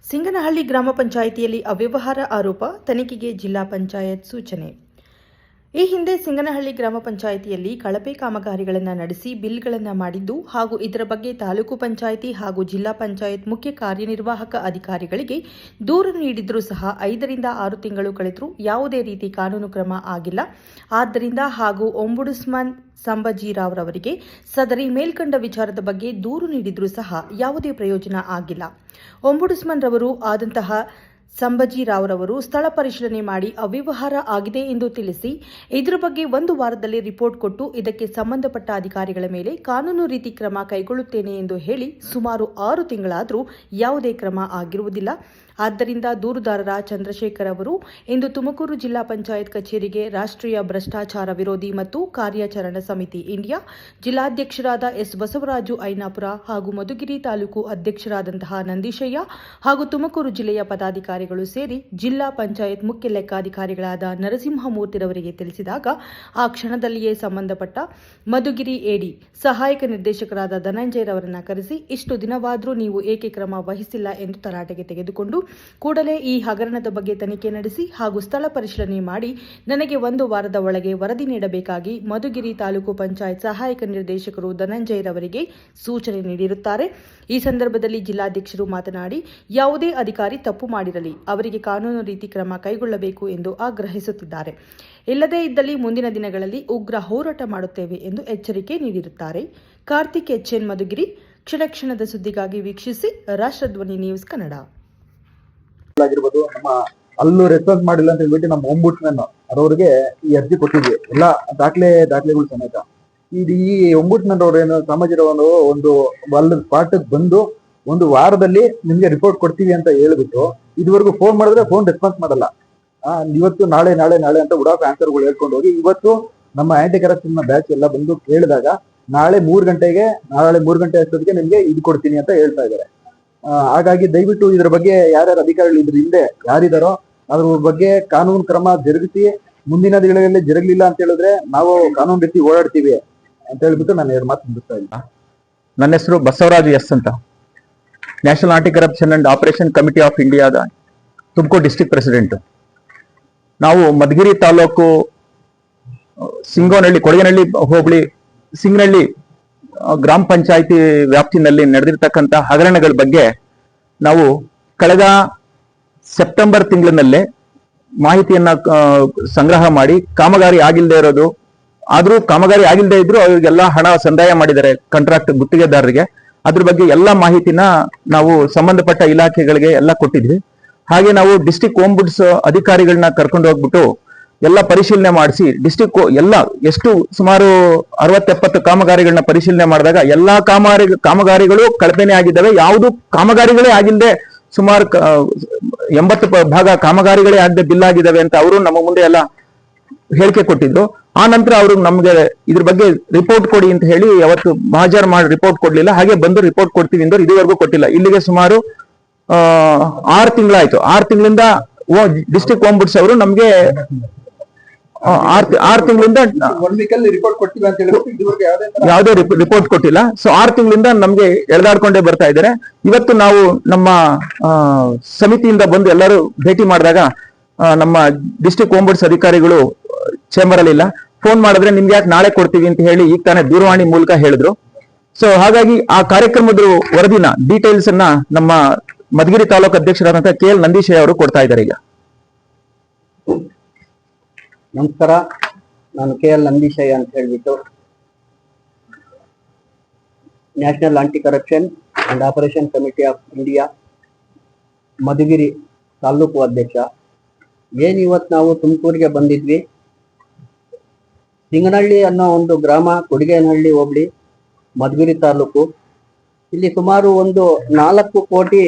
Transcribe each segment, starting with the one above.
ಸಿಂಗನಹಳ್ಳಿ ಗ್ರಾಮ ಪಂಚಾಯಿತಿಯಲ್ಲಿ ಅವ್ಯವಹಾರ ಆರೋಪ ತನಿಖೆಗೆ ಜಿಲ್ಲಾ ಪಂಚಾಯತ್ ಸೂಚನೆ. ಈ ಹಿಂದೆ ಸಿಂಗನಹಳ್ಳಿ ಗ್ರಾಮ ಪಂಚಾಯಿತಿಯಲ್ಲಿ ಕಳಪೆ ಕಾಮಗಾರಿಗಳನ್ನು ನಡೆಸಿ ಬಿಲ್ಗಳನ್ನು ಮಾಡಿದ್ದು ಹಾಗೂ ಇದರ ಬಗ್ಗೆ ತಾಲೂಕು ಪಂಚಾಯಿತಿ ಹಾಗೂ ಜಿಲ್ಲಾ ಪಂಚಾಯತ್ ಮುಖ್ಯ ಕಾರ್ಯನಿರ್ವಾಹಕ ಅಧಿಕಾರಿಗಳಿಗೆ ದೂರು ನೀಡಿದ್ರೂ ಸಹ 5 ರಿಂದ 6 ತಿಂಗಳು ಕಳೆದರೂ ಯಾವುದೇ ರೀತಿ ಕಾನೂನು ಕ್ರಮ ಆಗಿಲ್ಲ. ಆದ್ದರಿಂದ ಹಾಗೂ ಒಂಬುಡ್ಸ್ಮನ್ ಸಂಬಜಿರಾವ್ ರವರಿಗೆ ಸದರಿ ಮೇಲ್ಕಂಡ ವಿಚಾರದ ಬಗ್ಗೆ ದೂರು ನೀಡಿದ್ರೂ ಸಹ ಯಾವುದೇ ಪ್ರಯೋಜನ ಆಗಿಲ್ಲ. ಒಂಬುಡ್ಸ್ಮನ್ ರವರು ಆದಂತಹ ಸಂಬಜಿರಾವ್ ರವರು ಸ್ಥಳ ಪರಿಶೀಲನೆ ಮಾಡಿ ಅವ್ಯವಹಾರ ಆಗಿದೆ ಎಂದು ತಿಳಿಸಿ ಇದರ ಬಗ್ಗೆ 1 ವಾರದಲ್ಲಿ ರಿಪೋರ್ಟ್ ಕೊಟ್ಟು ಇದಕ್ಕೆ ಸಂಬಂಧಪಟ್ಟ ಅಧಿಕಾರಿಗಳ ಮೇಲೆ ಕಾನೂನು ರೀತಿ ಕ್ರಮ ಕೈಗೊಳ್ಳುತ್ತೇನೆ ಎಂದು ಹೇಳಿ ಸುಮಾರು 6 ತಿಂಗಳಾದರೂ ಯಾವುದೇ ಕ್ರಮ ಆಗಿರುವುದಿಲ್ಲ. ಆದ್ದರಿಂದ ದೂರುದಾರರ ಚಂದ್ರಶೇಖರ್ ಅವರು ಇಂದು ತುಮಕೂರು ಜಿಲ್ಲಾ ಪಂಚಾಯತ್ ಕಚೇರಿಗೆ ರಾಷ್ಟ್ರೀಯ ಭ್ರಷ್ಟಾಚಾರ ವಿರೋಧಿ ಮತ್ತು ಕಾರ್ಯಾಚರಣಾ ಸಮಿತಿ ಇಂಡಿಯಾ ಜಿಲ್ಲಾಧ್ಯಕ್ಷರಾದ ಎಸ್ ಬಸವರಾಜು ಐನಾಪುರ ಹಾಗೂ ಮಧುಗಿರಿ ತಾಲೂಕು ಅಧ್ಯಕ್ಷರಾದಂತಹ ನಂದೀಶಯ್ಯ ಹಾಗೂ ತುಮಕೂರು ಜಿಲ್ಲೆಯ ಪದಾಧಿಕಾರಿಗಳು ಸೇರಿ ಜಿಲ್ಲಾ ಪಂಚಾಯತ್ ಮುಖ್ಯ ಲೆಕ್ಕಾಧಿಕಾರಿಗಳಾದ ನರಸಿಂಹಮೂರ್ತಿರವರಿಗೆ ತಿಳಿಸಿದಾಗ ಆ ಕ್ಷಣದಲ್ಲಿಯೇ ಸಂಬಂಧಪಟ್ಟ ಮಧುಗಿರಿ ಎಡಿ ಸಹಾಯಕ ನಿರ್ದೇಶಕರಾದ ಧನಂಜಯರವರನ್ನ ಕರೆಸಿ ಇಷ್ಟು ದಿನವಾದರೂ ನೀವು ಏಕೆ ಕ್ರಮ ವಹಿಸಿಲ್ಲ ಎಂದು ತರಾಟೆಗೆ ತೆಗೆದುಕೊಂಡು ಕೂಡಲೇ ಈ ಹಗರಣದ ಬಗ್ಗೆ ತನಿಖೆ ನಡೆಸಿ ಹಾಗೂ ಸ್ಥಳ ಪರಿಶೀಲನೆ ಮಾಡಿ ನನಗೆ 1 ವಾರದ ಒಳಗೆ ವರದಿ ನೀಡಬೇಕಾಗಿ ಮಧುಗಿರಿ ತಾಲೂಕು ಪಂಚಾಯತ್ ಸಹಾಯಕ ನಿರ್ದೇಶಕರು ಧನಂಜಯರವರಿಗೆ ಸೂಚನೆ ನೀಡಿರುತ್ತಾರೆ. ಈ ಸಂದರ್ಭದಲ್ಲಿ ಜಿಲ್ಲಾಧ್ಯಕ್ಷರು ಮಾತನಾಡಿ, ಯಾವುದೇ ಅಧಿಕಾರಿ ತಪ್ಪು ಮಾಡಿರಲಿ ಅವರಿಗೆ ಕಾನೂನು ರೀತಿ ಕ್ರಮ ಕೈಗೊಳ್ಳಬೇಕು ಎಂದು ಆಗ್ರಹಿಸುತ್ತಿದ್ದಾರೆ. ಇಲ್ಲದೇ ಇದ್ದಲ್ಲಿ ಮುಂದಿನ ದಿನಗಳಲ್ಲಿ ಉಗ್ರ ಹೋರಾಟ ಮಾಡುತ್ತೇವೆ ಎಂದು ಎಚ್ಚರಿಕೆ ನೀಡಿರುತ್ತಾರೆ. ಕಾರ್ತಿಕ್ ಎಚ್ಎನ್ ಮಧುಗಿರಿ. ಕ್ಷಣ ಕ್ಷಣದ ಸುದ್ದಿಗಾಗಿ ವೀಕ್ಷಿಸಿ ರಾಷ್ಟ್ರಧ್ವನಿ ನ್ಯೂಸ್ ಕನ್ನಡ. ಆಗಿರ್ಬೋದು, ನಮ್ಮ ಅಲ್ಲೂ ರೆಸ್ಪಾನ್ಸ್ ಮಾಡಿಲ್ಲ ಅಂತ ಹೇಳ್ಬಿಟ್ಟು ನಮ್ಮ ಒಂಬುಡ್ಸ್ಮನ್ ಅವರಿಗೆ ಈ ಅರ್ಜಿ ಕೊಟ್ಟಿದ್ವಿ, ಎಲ್ಲ ದಾಖಲೆಗಳು ಸಮೇತ. ಈ ಒಂಬುಡ್ಸ್ಮನ್ ಅವ್ರೇನು ಸಮಾಜರವರು ಒಂದು ಸ್ಪಾಟ್ ಬಂದು 1 ವಾರದಲ್ಲಿ ನಿಮ್ಗೆ ರಿಪೋರ್ಟ್ ಕೊಡ್ತೀವಿ ಅಂತ ಹೇಳ್ಬಿಟ್ಟು ಇದುವರೆಗೂ ಫೋನ್ ಮಾಡಿದ್ರೆ ಫೋನ್ ರೆಸ್ಪಾನ್ಸ್ ಮಾಡಲ್ಲ. ಇವತ್ತು ನಾಳೆ ಅಂತ ಉಡಾಫ್ ಆನ್ಸರ್ಗಳು ಹೇಳ್ಕೊಂಡು ಹೋಗಿ ಇವತ್ತು ನಮ್ಮ ಆಂಟಿ ಕರಪ್ಷನ್ ಬ್ಯಾಚ್ ಎಲ್ಲ ಬಂದು ಕೇಳಿದಾಗ ನಾಳೆ 3 ಗಂಟೆ ಅಷ್ಟೊತ್ತಿಗೆ ನಿಮ್ಗೆ ಇದು ಕೊಡ್ತೀನಿ ಅಂತ ಹೇಳ್ತಾ ಇದ್ದಾರೆ. ಹಾಗಾಗಿ ದಯವಿಟ್ಟು ಇದ್ರ ಬಗ್ಗೆ ಯಾರ್ಯಾರು ಅಧಿಕಾರಿಗಳು ಇದ್ರ ಹಿಂದೆ ಯಾರಿದಾರೋ ಅದ್ರ ಬಗ್ಗೆ ಕಾನೂನು ಕ್ರಮ ಜರುಗಿಸಿ ಮುಂದಿನ ದಿನಗಳಲ್ಲಿ ಜರುಗಲಿಲ್ಲ ಅಂತ ಹೇಳಿದ್ರೆ ನಾವು ಕಾನೂನು ರೀತಿ ಓಡಾಡ್ತೀವಿ ಅಂತ ಹೇಳ್ಬಿಟ್ಟು ನಾನು 2 ಮಾತು ಮುಗಿಸ್ತಾ ಇದ್ದೀನಿ. ನನ್ನ ಹೆಸರು ಬಸವರಾಜು ಎಸ್ ಅಂತ, national anti corruption and operation committee of ಇಂಡಿಯಾದ ತುಮಕೂರು ಡಿಸ್ಟ್ರಿಕ್ಟ್ ಪ್ರೆಸಿಡೆಂಟ್. ನಾವು ಮಧುಗಿರಿ ತಾಲೂಕು ಕೊಡಗನಹಳ್ಳಿ ಹೋಬಳಿ ಸಿಂಗನಹಳ್ಳಿ ಗ್ರಾಮ ಪಂಚಾಯಿತಿ ವ್ಯಾಪ್ತಿನಲ್ಲಿ ನಡೆದಿರ್ತಕ್ಕಂಥ ಹಗರಣಗಳ ಬಗ್ಗೆ ನಾವು ಕಳೆದ ಸೆಪ್ಟೆಂಬರ್ ತಿಂಗಳಿನಲ್ಲೇ ಮಾಹಿತಿಯನ್ನ ಸಂಗ್ರಹ ಮಾಡಿ ಕಾಮಗಾರಿ ಆಗಿಲ್ಲದೆ ಇರೋದು, ಆದ್ರೂ ಕಾಮಗಾರಿ ಆಗಿಲ್ಲದೆ ಇದ್ರು ಅವರಿಗೆಲ್ಲ ಹಣ ಸಂದಾಯ ಮಾಡಿದ್ದಾರೆ ಕಾಂಟ್ರಾಕ್ಟ್ ಗುತ್ತಿಗೆದಾರರಿಗೆ. ಅದ್ರ ಬಗ್ಗೆ ಎಲ್ಲ ಮಾಹಿತಿನ ನಾವು ಸಂಬಂಧಪಟ್ಟ ಇಲಾಖೆಗಳಿಗೆ ಎಲ್ಲ ಕೊಟ್ಟಿದ್ವಿ. ಹಾಗೆ ನಾವು ಡಿಸ್ಟ್ರಿಕ್ಟ್ ಓಂಬುಡ್ಸ್ ಅಧಿಕಾರಿಗಳನ್ನ ಕರ್ಕೊಂಡು ಹೋಗ್ಬಿಟ್ಟು ಎಲ್ಲ ಪರಿಶೀಲನೆ ಮಾಡಿಸಿ ಎಲ್ಲ ಎಷ್ಟು ಸುಮಾರು 60-70 ಕಾಮಗಾರಿಗಳನ್ನ ಪರಿಶೀಲನೆ ಮಾಡಿದಾಗ ಎಲ್ಲಾ ಕಾಮಗಾರಿಗಳು ಕಳಪೆನೆ ಆಗಿದ್ದಾವೆ. ಯಾವುದು ಕಾಮಗಾರಿಗಳೇ ಆಗಿಲ್ಲದೆ ಸುಮಾರು 80% ಕಾಮಗಾರಿಗಳೇ ಆಗದೆ ಬಿಲ್ ಆಗಿದ್ದಾವೆ ಅಂತ ಅವರು ನಮ್ಮ ಮುಂದೆ ಎಲ್ಲ ಹೇಳಿಕೆ ಕೊಟ್ಟಿದ್ರು. ಆ ನಂತರ ಅವರು ನಮ್ಗೆ ಇದ್ರ ಬಗ್ಗೆ ರಿಪೋರ್ಟ್ ಕೊಡಿ ಅಂತ ಹೇಳಿ ಅವತ್ತು ಮಹಾಜರ್ ಮಾಡಿ ರಿಪೋರ್ಟ್ ಕೊಡ್ಲಿಲ್ಲ. ಹಾಗೆ ಬಂದು ರಿಪೋರ್ಟ್ ಕೊಡ್ತೀವಿ ಅಂದ್ರೆ ಇದುವರೆಗೂ ಕೊಟ್ಟಿಲ್ಲ. ಇಲ್ಲಿಗೆ ಸುಮಾರು 6 ತಿಂಗಳಾಯ್ತು. 6 ತಿಂಗಳಿಂದ ಡಿಸ್ಟ್ರಿಕ್ಟ್ ಓಂಬುಡ್ಸ್ ಅವರು ನಮ್ಗೆ 6 ತಿಂಗಳಿಂದ ಯಾವುದೇ ರಿಪೋರ್ಟ್ ಕೊಟ್ಟಿಲ್ಲ. ಸೊ 6 ತಿಂಗಳಿಂದ ನಮ್ಗೆ ಎಳೆದಾಡ್ಕೊಂಡೇ ಬರ್ತಾ ಇದ್ದಾರೆ. ಇವತ್ತು ನಾವು ನಮ್ಮ ಸಮಿತಿಯಿಂದ ಬಂದು ಎಲ್ಲರೂ ಭೇಟಿ ಮಾಡಿದಾಗ ನಮ್ಮ ಡಿಸ್ಟ್ರಿಕ್ಟ್ ಓಂಬುಡ್ಸ್ ಅಧಿಕಾರಿಗಳು ಚೇಂಬರ್ ಅಲ್ಲಿ ಇಲ್ಲ. ಫೋನ್ ಮಾಡಿದ್ರೆ ನಿಮ್ಗೆ ಯಾಕೆ ನಾಳೆ ಕೊಡ್ತೀವಿ ಅಂತ ಹೇಳಿ ಈಗ ತಾನೇ ದೂರವಾಣಿ ಮೂಲಕ ಹೇಳಿದ್ರು. ಸೊ ಹಾಗಾಗಿ ಆ ಕಾರ್ಯಕ್ರಮದ ವರದಿನ ಡೀಟೇಲ್ಸ್ ಅನ್ನ ನಮ್ಮ ಮಧುಗಿರಿ ತಾಲೂಕು ಅಧ್ಯಕ್ಷರಾದಂತಹ KL ನಂದೀಶಯ್ಯ ಅವರು ಕೊಡ್ತಾ ಇದ್ದಾರೆ. ಈಗ ನಮಸ್ಕಾರ, ನಾನು KL ನಂದೀಶಯ್ಯ ಅಂತ ಹೇಳ್ಬಿಟ್ಟು national anti corruption and operation committee of India Madhugiri taluk ಅಧ್ಯಕ್ಷ. ಇವತ್ತು ನಾವು ತುಮಕೂರಿಗೆ ಬಂದಿದ್ವಿ. ಸಿಂಗನಹಳ್ಳಿ ಅನ್ನೋ ಒಂದು ಗ್ರಾಮ, ಕೊಡಗೇನಹಳ್ಳಿ ಹೋಬಳಿ, ಮಧುಗಿರಿ ತಾಲೂಕು. ಇಲ್ಲಿ ಸುಮಾರು ಒಂದು 4 ಕೋಟಿ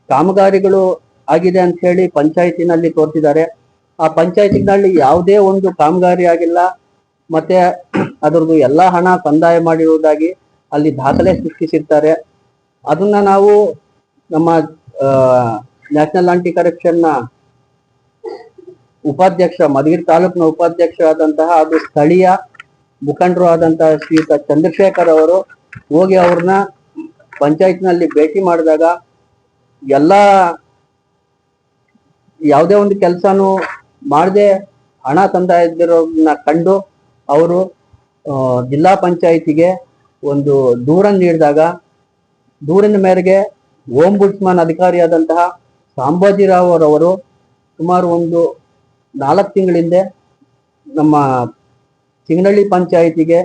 ಕಾಮಗಾರಿಗಳು ಆಗಿದೆ ಅಂತ ಹೇಳಿ ಪಂಚಾಯತಿನಲ್ಲಿ ತೋರಿಸಿದ್ದಾರೆ. ಆ ಪಂಚಾಯತಿನಲ್ಲಿ ಯಾವುದೇ ಒಂದು ಕಾಮಗಾರಿ ಆಗಿಲ್ಲ. ಮತ್ತೆ ಅದರದ್ದು ಎಲ್ಲಾ ಹಣ ಸಂದಾಯ ಮಾಡಿರುವುದಾಗಿ ಅಲ್ಲಿ ದಾಖಲೆ ಸೃಷ್ಟಿಸಿರ್ತಾರೆ. ಅದನ್ನ ನಾವು ನಮ್ಮ ನ್ಯಾಷನಲ್ ಆಂಟಿ ಕರಪ್ಷನ್ ನ ಉಪಾಧ್ಯಕ್ಷ, ಮಧುಗಿರಿ ತಾಲೂಕಿನ ಉಪಾಧ್ಯಕ್ಷ ಆದಂತಹ ಅದು ಸ್ಥಳೀಯ ಮುಖಂಡರು ಆದಂತಹ ಶ್ರೀಯುತ ಚಂದ್ರಶೇಖರ್ ಅವರು ಹೋಗಿ ಅವ್ರನ್ನ ಪಂಚಾಯತ್ನಲ್ಲಿ ಭೇಟಿ ಮಾಡಿದಾಗ ಎಲ್ಲ ಯಾವುದೇ ಒಂದು ಕೆಲಸನೂ ಮಾಡದೆ ಹಣ ತಂದ ಇದ್ದಿರೋದನ್ನ ಕಂಡು ಅವರು ಜಿಲ್ಲಾ ಪಂಚಾಯಿತಿಗೆ ಒಂದು ದೂರನ್ನು ನೀಡಿದಾಗ ದೂರಿನ ಮೇರೆಗೆ ಓಂಬುಡ್ಸ್ಮನ್ ಅಧಿಕಾರಿಯಾದಂತಹ ಸಾಂಬಾಜಿರಾವ್ ಅವರವರು ಸುಮಾರು ಒಂದು 4 ತಿಂಗಳಿಂದ ನಮ್ಮ ಸಿಂಗನಹಳ್ಳಿ ಪಂಚಾಯಿತಿಗೆ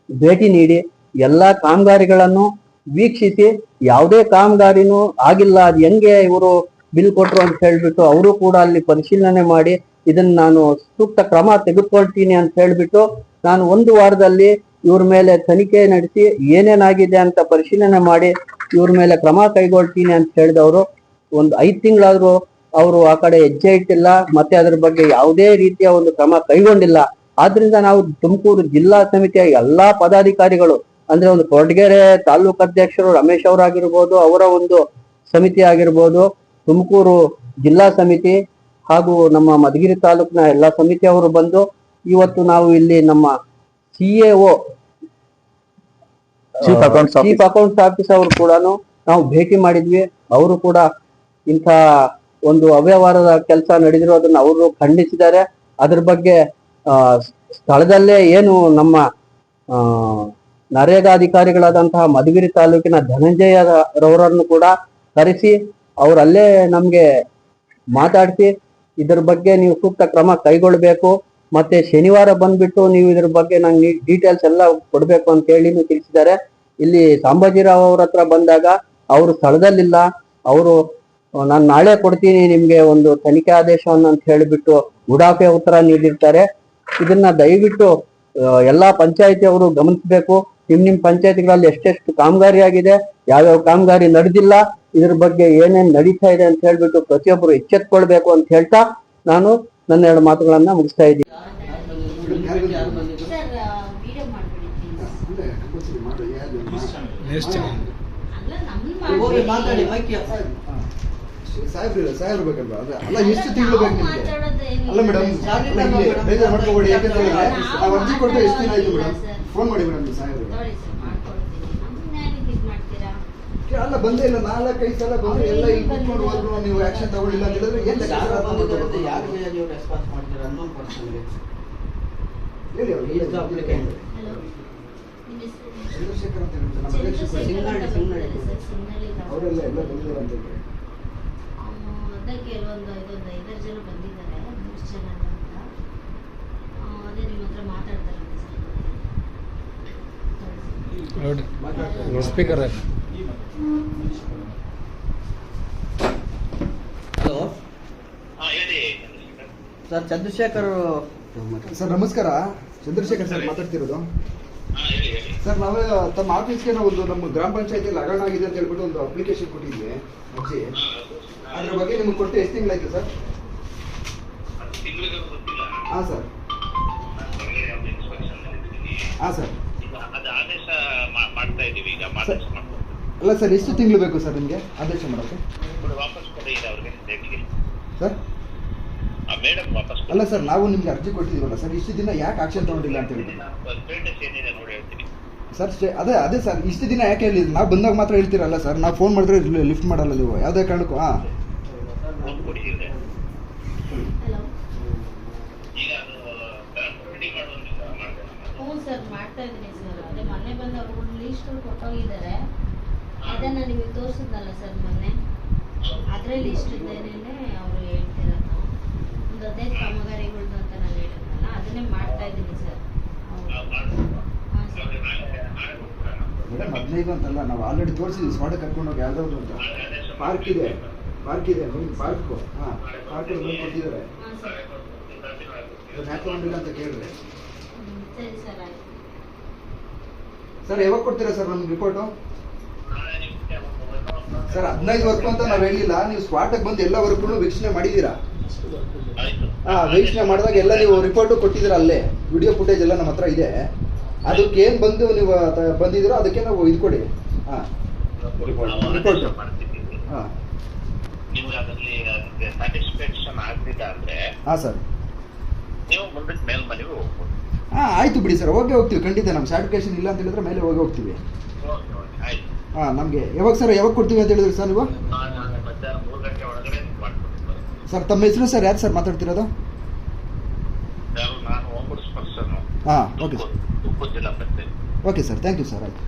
ಭೇಟಿ ನೀಡಿ ಎಲ್ಲ ಕಾಮಗಾರಿಗಳನ್ನು ವೀಕ್ಷಿಸಿ ಯಾವುದೇ ಕಾಮಗಾರಿನೂ ಆಗಿಲ್ಲ, ಅದು ಹೆಂಗೆ ಇವರು ಬಿಲ್ ಕೊಟ್ರು ಅಂತ ಹೇಳ್ಬಿಟ್ಟು ಅವರು ಕೂಡ ಅಲ್ಲಿ ಪರಿಶೀಲನೆ ಮಾಡಿ ಇದನ್ನ ನಾನು ಸೂಕ್ತ ಕ್ರಮ ತೆಗೆದುಕೊಳ್ತೀನಿ ಅಂತ ಹೇಳ್ಬಿಟ್ಟು ನಾನು 1 ವಾರದಲ್ಲಿ ಇವ್ರ ಮೇಲೆ ತನಿಖೆ ನಡೆಸಿ ಏನೇನಾಗಿದೆ ಅಂತ ಪರಿಶೀಲನೆ ಮಾಡಿ ಇವ್ರ ಮೇಲೆ ಕ್ರಮ ಕೈಗೊಳ್ತೀನಿ ಅಂತ ಹೇಳಿದವರು ಒಂದು 5 ತಿಂಗಳಾದ್ರೂ ಅವರು ಆ ಕಡೆ ಹೆಜ್ಜೆ ಇಟ್ಟಿಲ್ಲ, ಮತ್ತೆ ಅದ್ರ ಬಗ್ಗೆ ಯಾವುದೇ ರೀತಿಯ ಒಂದು ಕ್ರಮ ಕೈಗೊಂಡಿಲ್ಲ. ಆದ್ರಿಂದ ನಾವು ತುಮಕೂರು ಜಿಲ್ಲಾ ಸಮಿತಿಯ ಎಲ್ಲಾ ಪದಾಧಿಕಾರಿಗಳು ಅಂದ್ರೆ ಒಂದು ಕೊರಟಗೆರೆ ತಾಲೂಕು ಅಧ್ಯಕ್ಷರು ರಮೇಶ್ ಅವರಾಗಿರ್ಬೋದು, ಅವರ ಒಂದು ಸಮಿತಿ ಆಗಿರ್ಬೋದು, ತುಮಕೂರು ಜಿಲ್ಲಾ ಸಮಿತಿ ಹಾಗೂ ನಮ್ಮ ಮಧುಗಿರಿ ತಾಲೂಕಿನ ಎಲ್ಲಾ ಸಮಿತಿಯವರು ಬಂದು ಇವತ್ತು ನಾವು ಇಲ್ಲಿ ನಮ್ಮ CAO ಚೀಫ್ ಅಕೌಂಟ್ಸ್ ಆಫೀಸ್ ಅವರು ಕೂಡ ನಾವು ಭೇಟಿ ಮಾಡಿದ್ವಿ. ಅವರು ಕೂಡ ಇಂಥ ಒಂದು ಅವ್ಯವಹಾರದ ಕೆಲಸ ನಡೆದಿರೋದನ್ನ ಅವರು ಖಂಡಿಸಿದ್ದಾರೆ. ಅದ್ರ ಬಗ್ಗೆ ಸ್ಥಳದಲ್ಲೇ ಏನು ನಮ್ಮ ನರೇಗಾ ಅಧಿಕಾರಿಗಳಾದಂತಹ ಮಧುಗಿರಿ ತಾಲೂಕಿನ ಧನಂಜಯ ರವರನ್ನು ಕೂಡ ಕರೆಸಿ ಅವರಲ್ಲೇ ನಮ್ಗೆ ಮಾತಾಡಿಸಿ ಇದ್ರ ಬಗ್ಗೆ ನೀವು ಸೂಕ್ತ ಕ್ರಮ ಕೈಗೊಳ್ಬೇಕು, ಮತ್ತೆ ಶನಿವಾರ ಬಂದ್ಬಿಟ್ಟು ನೀವು ಇದ್ರ ಬಗ್ಗೆ ನಂಗೆ ಡೀಟೇಲ್ಸ್ ಎಲ್ಲ ಕೊಡ್ಬೇಕು ಅಂತ ಹೇಳಿ ತಿಳಿಸಿದ್ದಾರೆ. ಇಲ್ಲಿ ಸಾಂಬಾಜಿರಾವ್ ಅವ್ರ ಹತ್ರ ಬಂದಾಗ ಅವರು ಸ್ಥಳದಲ್ಲಿಲ್ಲ, ಅವರು ನಾನು ನಾಳೆ ಕೊಡ್ತೀನಿ ನಿಮ್ಗೆ ಒಂದು ತನಿಖೆ ಆದೇಶವನ್ನು ಅಂತ ಹೇಳಿಬಿಟ್ಟು ಉಡಾಫೆ ಉತ್ತರ ನೀಡಿರ್ತಾರೆ. ಇದನ್ನ ದಯವಿಟ್ಟು ಎಲ್ಲಾ ಪಂಚಾಯತಿ ಅವರು ಗಮನಿಸಬೇಕು. ನಿಮ್ ಪಂಚಾಯತಿಗಳಲ್ಲಿ ಎಷ್ಟೆಷ್ಟು ಕಾಮಗಾರಿ ಆಗಿದೆ, ಯಾವ್ಯಾವ ಕಾಮಗಾರಿ ನಡೆದಿಲ್ಲ, ಇದ್ರ ಬಗ್ಗೆ ಏನೇನ್ ನಡೀತಾ ಇದೆ ಅಂತ ಹೇಳ್ಬಿಟ್ಟು ಪ್ರತಿಯೊಬ್ಬರು ಎಚ್ಚೆತ್ಕೊಳ್ಬೇಕು ಅಂತ ಹೇಳ್ತಾ ನಾನು ನನ್ನ 2 ಮಾತುಗಳನ್ನ ಮುಗಿಸ್ತಾ ಇದ್ದೀನಿ. ಸಾಹೇಬ್ರು ಬೇಕಲ್ವ? ಅಲ್ಲ, ಎಷ್ಟು ತಿಂಗಳು ಬೇಕು ನಿಮ್ಗೆ? ಅಲ್ಲ ಮೇಡಮ್, ಬೇಜಾರು ಮಾಡ್ಕೋಬೇಡಿ. ಯಾಕಂದ್ರೆ ನಾವು ಅರ್ಜಿ ಕೊಟ್ಟು ಎಷ್ಟು ದಿನ ಆಯ್ತು ಮೇಡಮ್? ಫೋನ್ ಮಾಡಿ ಮೇಡಮ್ ಸಾಹೇಬ್ರು. ಅಲ್ಲ, ಬಂದೇ ಇಲ್ಲ, 4-5 ಸಲ ಬಂದ್ರೆ ಎಲ್ಲ ಈಗ ಕೂತ್ಕೊಂಡು ಹೋದ್ರು, ನೀವು ಆಕ್ಷನ್ ತಗೊಳ್ಳಿಲ್ಲ ಅಂತ ಹೇಳಿದ್ರೆ ಏನ್ ಹೇಳಿ ಚಂದ್ರಶೇಖರ್ ಅಂತ ಅವರೆಲ್ಲ ಎಲ್ಲ ಬಂದಿದ್ದಾರೆ ಅಂತ ಹೇಳಿ ಕೆಲವೊಂದು 5 ಜನ ಬಂದಿದ್ದಾರೆ, 3 ಜನ ಅಂತ. ಅದೇ ನಿಮ್ಮ ಹತ್ರ ಮಾತಾಡ್ತಾರೆ speaker. Hello sir, Chandrashekar sir ನಮಸ್ಕಾರ. ಚಂದ್ರಶೇಖರ್ ಸರ್ ಮಾತಾಡ್ತಿರೋದು. ಸರ್ ನಾವೇ ತಮ್ಮ ಆಫೀಸ್ಗೆ ನಾವು ಒಂದು ನಮ್ಮ ಗ್ರಾಮ ಪಂಚಾಯತಿಯಲ್ಲಿ ಹಗರಣ ಆಗಿದೆ ಅಂತ ಹೇಳ್ಬಿಟ್ಟು ಒಂದು ಅಪ್ಲಿಕೇಶನ್ ಕೊಟ್ಟಿದ್ವಿ ಅರ್ಜಿ. ಅದ್ರ ಬಗ್ಗೆ ನಿಮ್ಗೆ ಕೊಟ್ಟು ಎಷ್ಟು ತಿಂಗಳಾಯ್ತು ಸರ್? ಹಾಂ ಸರ್. ಹಾಂ ಸರ್. ಅಲ್ಲ ಸರ್, ಎಷ್ಟು ತಿಂಗಳು ಬೇಕು ಸರ್ ನಿಮಗೆ ಆದೇಶ ಮಾಡೋಕ್ಕೆ? ಸರ್ ಅಲ್ಲ ಸರ್, ನಾವು ನಿಮ್ಗೆ ಅರ್ಜಿ ಕೊಟ್ಟಿದ್ದೀವಲ್ಲ ಸರ್, ಇಷ್ಟು ದಿನ ಯಾಕೆ ಆಕ್ಷನ್ ತಗೊಂಡಿಲ್ಲ ಅಂತ ಹೇಳಿ ಸರ್. ಅದೇ ಸರ್, ಇಷ್ಟು ದಿನ ಯಾಕೆ ಹೇಳಿದ್ರು? ನಾವು ಬಂದಾಗ ಮಾತ್ರ ಹೇಳ್ತೀರಲ್ಲ ಸರ್, ನಾವು ಫೋನ್ ಮಾಡಿದ್ರೆ ಲಿಫ್ಟ್ ಮಾಡಲ್ಲ ನೀವು ಯಾವುದೇ ಕಾರಣಕ್ಕೂ. ಹಾಂ ಸರ್, ಮಾಡ್ತಾ ಇದ್ದೀನಿ ಸರ್. ಅದೇ ಮೊನ್ನೆ ಬಂದು ಅವರು ಲೀಸ್ಟ್ ಕೊಟ್ಟೋಗಿದ್ದಾರೆ, ಅದನ್ನ ನಿಮಗೆ ತೋರಿಸಿದ್ನಲ್ಲ ಸರ್ ಮೊನ್ನೆ, ಅದ್ರಲ್ಲಿ ಲಿಸ್ಟ್ ಇದ್ದೇನೆ ಅವರು ಹೇಳ್ತಿರೋದು. ಒಂದು 15 ಕಾಮಗಾರಿಗಳ್ದು ಅಂತ ನಾನು ಹೇಳಿದ್ನಲ್ಲ, ಅದನ್ನೇ ಮಾಡ್ತಾ ಇದ್ದೀನಿ ಸರ್. ಮೇಡಮ್ 15 ಅಂತಲ್ಲ, ನಾವು ಆಲ್ರೆಡಿ ತೋರಿಸಿದ್ವಿ. ಸ್ಪಾಟ್ ಕರ್ಕೊಂಡು ಹೋಗಿ ಯಾವ್ದಾದ್ರು ಅಂತ ಪಾರ್ಕ್ ಇದೆ ಪಾರ್ಕು. ಹಾಂ, ಪಾರ್ಕ್ ಕೊಟ್ಟಿದ್ದಾರೆ. ಯಾಕೆ ತಗೊಂಡಿಲ್ಲ ಅಂತ ಕೇಳಿದ್ರೆ ಸರಿ ಸರ್, ಆಯ್ತು ಸರ್. ಯಾವಾಗ ಕೊಡ್ತೀರಾ ಸರ್ ನಮ್ಗೆ ರಿಪೋರ್ಟು? ಸರ್ 15 ವರ್ಕು ಅಂತ ನಾವು ಹೇಳಿಲ್ಲ, ನೀವು ಸ್ಪಾಟಿಗೆ ಬಂದು ಎಲ್ಲ ವರ್ಕು ವೀಕ್ಷಣೆ ಮಾಡಿದ್ದೀರಾ? ವೀಕ್ಷಣೆ ಮಾಡಿದಾಗ ಎಲ್ಲ ನೀವು ರಿಪೋರ್ಟು ಕೊಟ್ಟಿದ್ದೀರಾ, ಅಲ್ಲೇ ವಿಡಿಯೋ ಫುಟೇಜ್ ಎಲ್ಲ ನಮ್ಮ ಹತ್ರ ಇದೆ. ಅದಕ್ಕೆ ಏನು ಬಂದು ನೀವು ಬಂದಿದ್ದೀರೋ ಅದಕ್ಕೆ ನಾವು ಇದು ಕೊಡಿ. ಹಾಂ, ರಿಪೋರ್ಟು. ಹಾಂ ಹಾಂ ಸರ್. ಹಾಂ ಆಯ್ತು ಬಿಡಿ ಸರ್, ಹೋಗ್ತೀವಿ ಖಂಡಿತ. ನಮ್ಮ ಸ್ಯಾಟಿಸ್ಫ್ಯಾಕ್ಷನ್ ಇಲ್ಲ ಅಂತ ಹೇಳಿದ್ರೆ ಮೇಲೆ ಹೋಗ್ತೀವಿ. ಹಾಂ, ನಮಗೆ ಯಾವಾಗ ಸರ್, ಯಾವಾಗ ಕೊಡ್ತೀವಿ ಅಂತ ಹೇಳಿದ್ರಿ ಸರ್ ನೀವು? ಸರ್ ತಮ್ಮ ಹೆಸರು ಸರ್, ಯಾರು ಸರ್ ಮಾತಾಡ್ತಿರೋದು? ನಾನು ಓಂಬುಡ್ಸ್ ಪರ್ಸನ್ ಹಾಂ, ಓಕೆ ಸರ್. ತುಮಕೂರು ಜಿಲ್ಲಾ panchayat. Okay sir, thank you sir. ಆಯ್ತು.